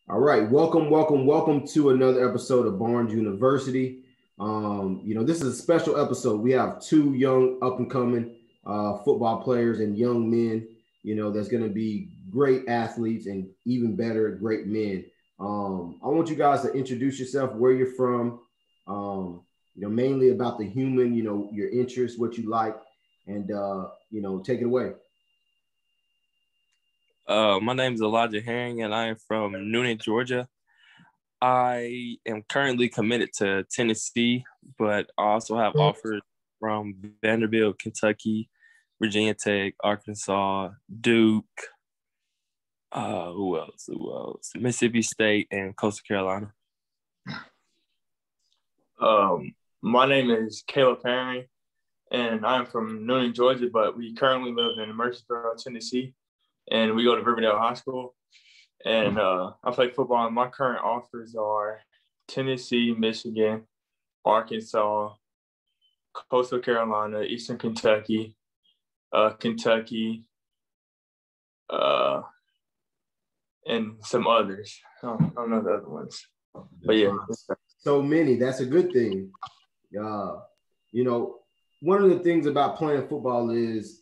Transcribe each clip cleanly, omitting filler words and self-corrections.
All right, welcome to another episode of Barnes University. This is a special episode. We have two young up and coming football players and young men. That's going to be great athletes and even better, great men. I want you guys to introduce yourself, where you're from. Mainly about the human. Your interests, what you like, and take it away. My name is Elijah Herring, and I am from Noonan, Georgia. I am currently committed to Tennessee, but I also have offers from Vanderbilt, Kentucky, Virginia Tech, Arkansas, Duke. Who else? Mississippi State and Coastal Carolina. My name is Caleb Herring, and I'm from Noonan, Georgia, but we currently live in Murfreesboro, Tennessee. And we go to Riverdale High School. And I play football, and my current offers are Tennessee, Michigan, Arkansas, Coastal Carolina, Eastern Kentucky, Kentucky, and some others. I don't know the other ones. But yeah. So many. That's a good thing. One of the things about playing football is,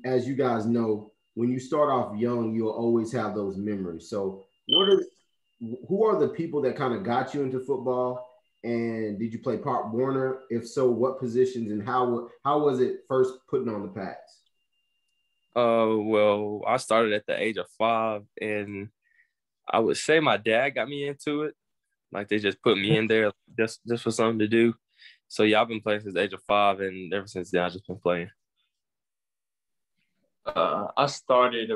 as you guys know, when you start off young, you'll always have those memories. So who are the people that kind of got you into football? And did you play Pop Warner? If so, what positions, and how was it first putting on the pads? Well, I started at the age of 5, and I would say my dad got me into it. Like, they just put me in there just for something to do. So yeah, I've been playing since the age of 5, and ever since then I've just been playing. I started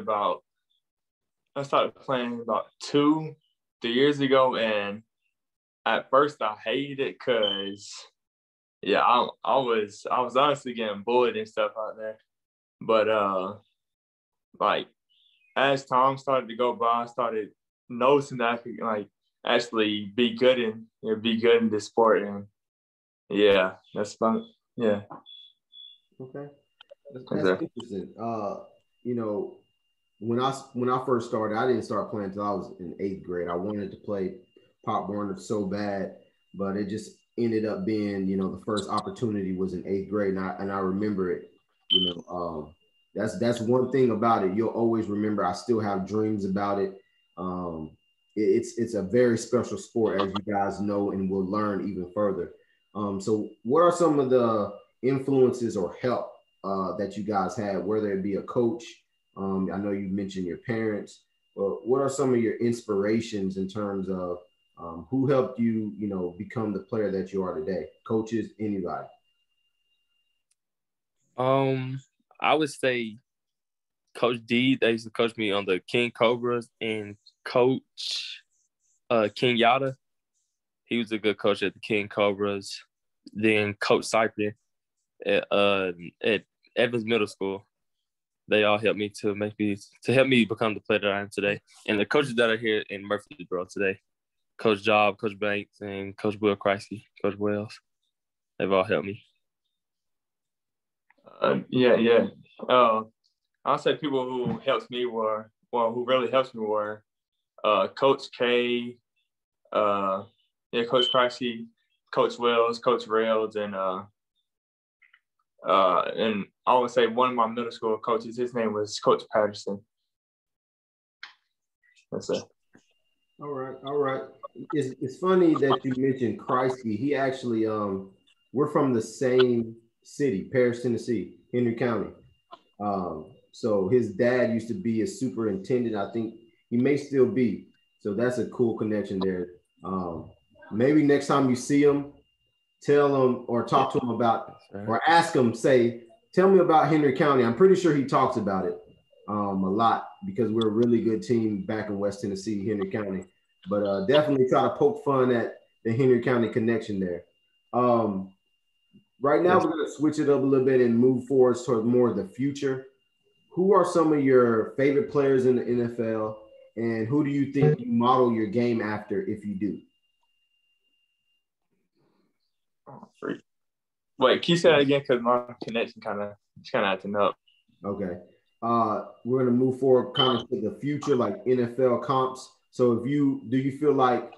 playing about 2-3 years ago, and at first I hated it because, I was honestly getting bullied and stuff out there. But as time started to go by, I started noticing that I could actually be good in this sport, and that's fun. Yeah. Okay. That's interesting. When I first started, I didn't start playing until I was in 8th grade. I wanted to play Pop Warner so bad, but it just ended up being, the first opportunity was in 8th grade, and I remember it. That's one thing about it. You'll always remember. I still have dreams about it. It's a very special sport, as you guys know, and will learn even further. So what are some of the influences or help that you guys had, whether it be a coach? I know you mentioned your parents, but what are some of your inspirations in terms of who helped you, become the player that you are today? Coaches, anybody? I would say Coach D. They used to coach me on the King Cobras, and Coach King Yada. He was a good coach at the King Cobras. Then Coach Cyprian at Evans Middle School. They all helped me to help me become the player that I am today. And the coaches that are here in Murfreesboro today, Coach Job, Coach Banks, and Coach Will Kreisky, Coach Wells, they've all helped me. I'll say people who really helped me were Coach K, Coach Kreisky, Coach Wells, Coach Rails, and I would say one of my middle school coaches, his name was Coach Patterson. That's it. All right. It's funny that you mentioned Kreisky. He actually, we're from the same city, Paris, Tennessee, Henry County. So his dad used to be a superintendent. I think he may still be. So that's a cool connection there. Maybe next time you see him, tell him or talk to him about, or ask him, tell me about Henry County. I'm pretty sure he talks about it a lot, because we're a really good team back in West Tennessee, Henry County. But definitely try to poke fun at the Henry County connection there. Right now, we're going to switch it up a little bit and move forward toward more of the future. Who are some of your favorite players in the NFL, and who do you think you model your game after if you do? Wait, can you say that again? Because my connection kind of acting up. Okay. We're going to move forward kind of to the future, like NFL comps. So do you feel like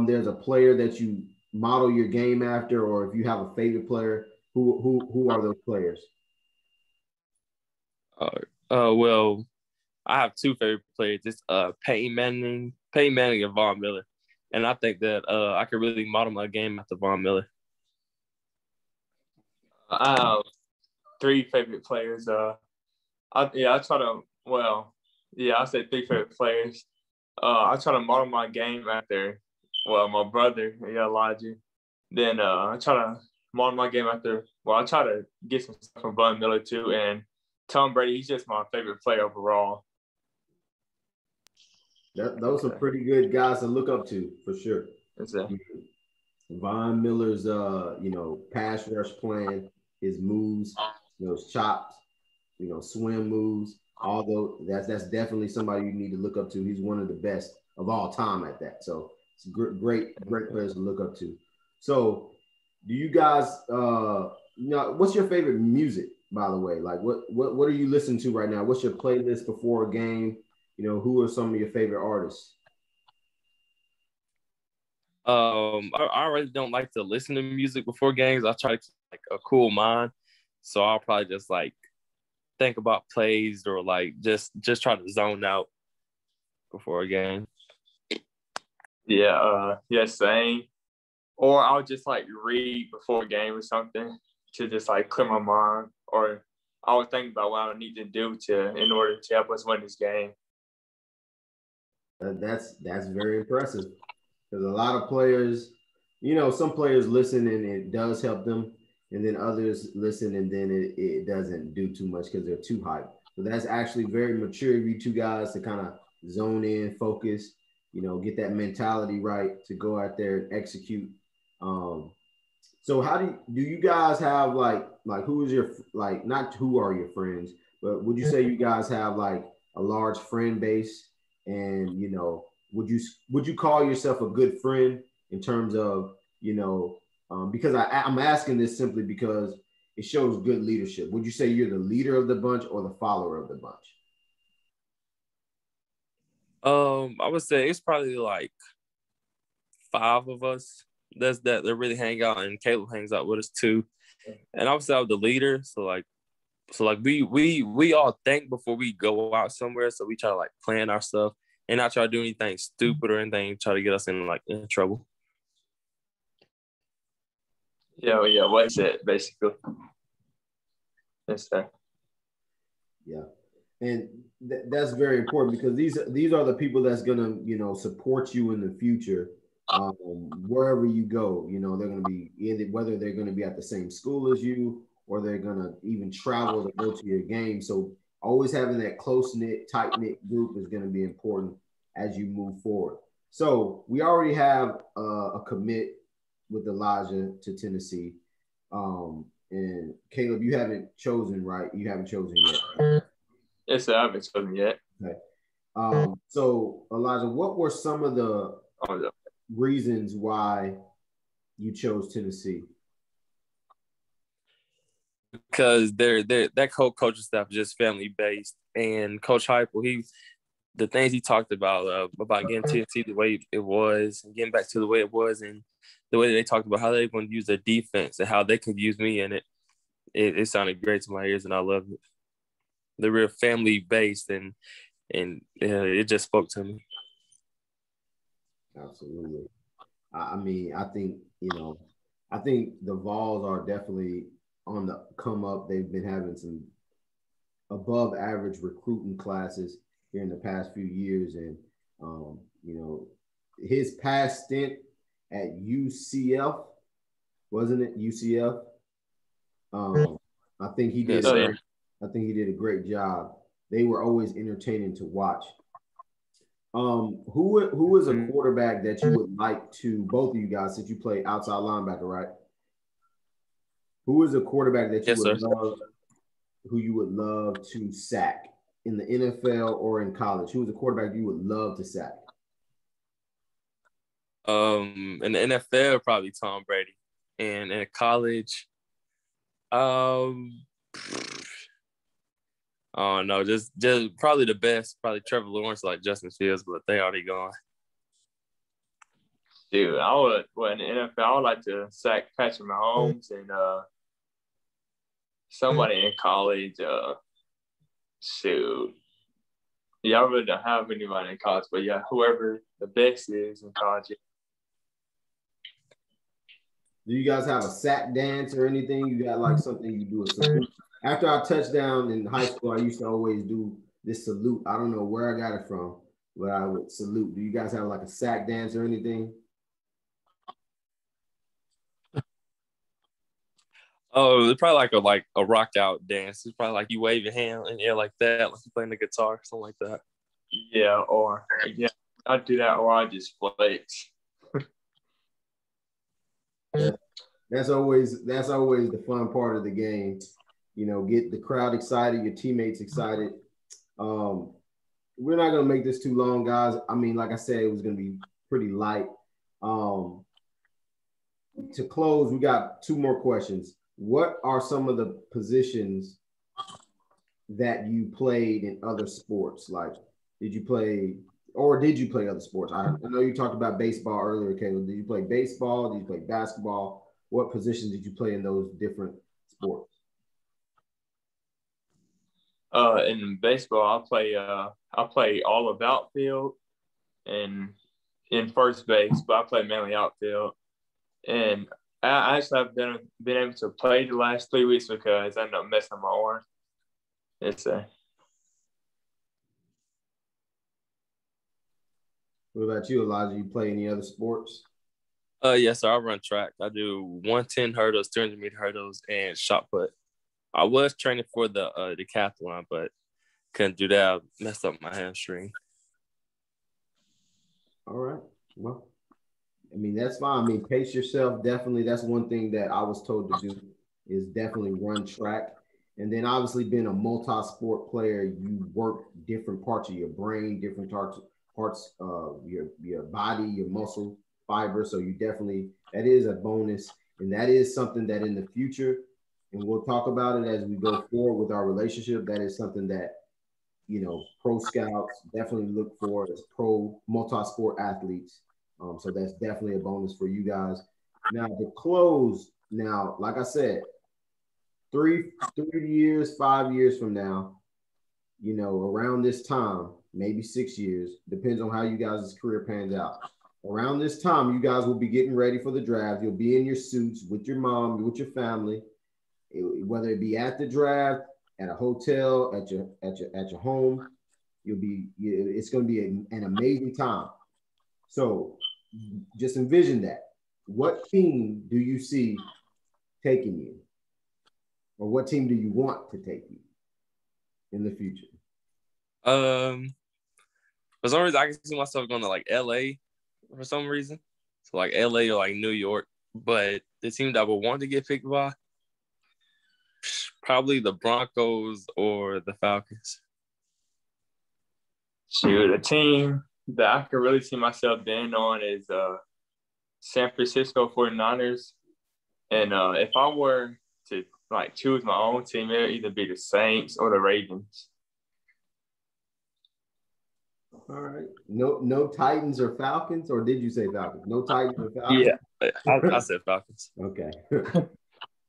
there's a player that you model your game after, or if you have a favorite player, who are those players? Well, I have two favorite players. It's Peyton Manning and Von Miller. And I think that I could really model my game after Von Miller. I have three favorite players. I try to, I say three favorite players. I try to model my game after, my brother, Elijah. Then I try to model my game after, I try to get some stuff from Von Miller too. And Tom Brady, he's just my favorite player overall. Those are pretty good guys to look up to for sure. Von Miller's pass rush plan, his moves, his chops, swim moves. Although that's definitely somebody you need to look up to. He's one of the best of all time at that. So it's great players to look up to. So do you guys what's your favorite music, by the way? Like what are you listening to right now? What's your playlist before a game? Who are some of your favorite artists? I really don't like to listen to music before games. I try to keep like a cool mind. So I'll probably just like think about plays or like just try to zone out before a game. Same. Or I'll just like read before a game or something to just like clear my mind. Or I would think about what I need to do in order to help us win this game. That's very impressive, because a lot of players, some players listen and it does help them, and then others listen and then it doesn't do too much because they're too hyped. So that's actually very mature of you two guys to kind of zone in, focus, get that mentality right to go out there and execute. So how do you guys have like who is your, like, not who are your friends, but would you say you guys have like a large friend base? And would you call yourself a good friend in terms of because I'm asking this simply because it shows good leadership. Would you say you're the leader of the bunch or the follower of the bunch? I would say it's probably like 5 of us that really hang out, and Caleb hangs out with us too. And I would say I'm the leader. So we all think before we go out somewhere. So we try to like plan our stuff and not try to do anything stupid or anything try to get us in trouble. Yeah, what is it basically? Yes, sir. Yeah, and that's very important because these are the people that's gonna support you in the future, wherever you go. They're gonna be whether they're gonna be at the same school as you or they're gonna even travel to go to your game. So always having that close-knit, tight-knit group is gonna be important as you move forward. So we already have a commit with Elijah to Tennessee. And Caleb, you haven't chosen, right? You haven't chosen yet. Right? Yes, sir, I haven't chosen yet. Okay. So Elijah, what were some of the reasons why you chose Tennessee? Because that whole coaching staff is just family based, and Coach Heupel, the things he talked about getting Tennessee the way it was, and getting back to the way it was, and the way they talked about how they want to use their defense and how they could use me in it. It sounded great to my ears, and I loved it. They're real family based, and it just spoke to me. Absolutely. I mean, I think the Vols are definitely on the come up. They've been having some above average recruiting classes here in the past few years, and his past stint at UCF, wasn't it UCF? I think he did. I think he did a great job. They were always entertaining to watch. Who is a quarterback that you would like to, both of you guys, since you play outside linebacker, right? Who is a quarterback that you would love to sack in the NFL or in college? Who is a quarterback you would love to sack? In the NFL, probably Tom Brady, and in college, oh no, just probably the best, probably Trevor Lawrence, like Justin Fields, but they already gone. Dude, I would, well, in the NFL, I would like to sack Patrick Mahomes and somebody in college. Shoot. Yeah, I really don't have anybody in college, but yeah, whoever the best is in college. Do you guys have a sack dance or anything? You got like something you do a salute? After I touchdown in high school, I used to always do this salute. I don't know where I got it from, but I would salute. Do you guys have like a sack dance or anything? Oh, it's probably like a rock out dance. It's probably like you wave your hand in the air like that, like you're playing the guitar, something like that. Yeah, I do that, or I just flex. That's always the fun part of the game. You know, get the crowd excited, your teammates excited. We're not gonna make this too long, guys. I mean, like I said, it was gonna be pretty light. To close, we got two more questions. What are some of the positions that you played in other sports? Like, did you play other sports? I know you talked about baseball earlier, Caleb. Did you play baseball? Did you play basketball? What positions did you play in those different sports? In baseball, I play all of outfield and in first base, but I play mainly outfield. And I actually have been able to play the last 3 weeks because I ended up messing up my arm. What about you, Elijah? You play any other sports? Yes, sir. I run track. I do 110 hurdles, 200-meter hurdles, and shot put. I was training for the decathlon, but couldn't do that. I messed up my hamstring. All right. Well, I mean, that's fine. I mean, pace yourself. Definitely. That's one thing that I was told to do is definitely run track. And then obviously being a multi-sport player, you work different parts of your brain, different parts of your body, your muscle fiber. So you definitely, that is a bonus. And that is something that in the future, and we'll talk about it as we go forward with our relationship, that is something that, you know, pro scouts definitely look for as pro multi-sport athletes. So that's definitely a bonus for you guys. Now to close, now, like I said, 3 years, 5 years from now, you know, around this time, maybe 6 years, depends on how you guys' career pans out. Around this time, you guys will be getting ready for the draft. You'll be in your suits with your mom, with your family, whether it be at the draft, at a hotel, at your home. It's going to be an amazing time. So just envision that. What team do you see taking you? Or what team do you want to take you in the future? For some reason, I can see myself going to like LA for some reason. So like LA or like New York. But the team that I would want to get picked by, probably the Broncos or the Falcons. Shoot, a team that I could really see myself being on is San Francisco 49ers. And if I were to like choose my own team, it would either be the Saints or the Ravens. All right. No Titans or Falcons, or did you say Falcons? No Titans or Falcons? Yeah, I said Falcons. Okay.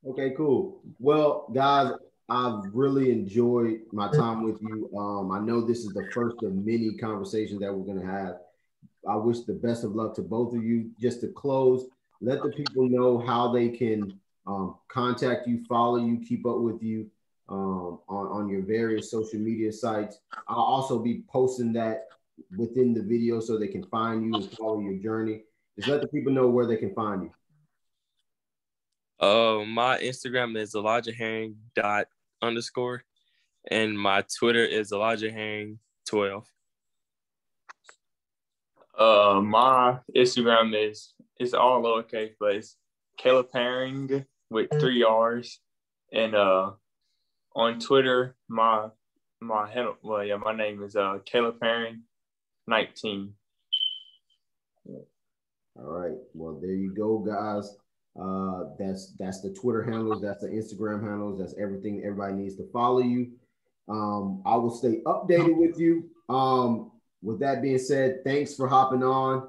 Okay, cool. Well, guys, I've really enjoyed my time with you. I know this is the first of many conversations that we're going to have. I wish the best of luck to both of you. Just to close, let the people know how they can contact you, follow you, keep up with you on your various social media sites. I'll also be posting that within the video so they can find you and follow your journey. Just let the people know where they can find you. My Instagram is ElijahHerring._, and my Twitter is ElijahHerring12. My Instagram is all lowercase, but it's Caleb Herring with 3 R's. And on Twitter, my handle, my name is Caleb Herring 19. All right. Well, there you go, guys. That's the Twitter handles, that's the Instagram handles, that's everything. Everybody needs to follow you. I will stay updated with you. With that being said, thanks for hopping on.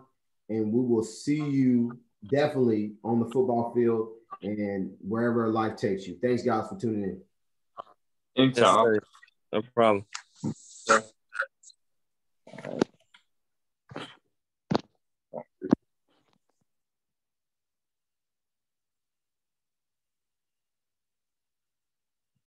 and we will see you definitely on the football field and wherever life takes you. Thanks, guys, for tuning in. Anytime. No problem.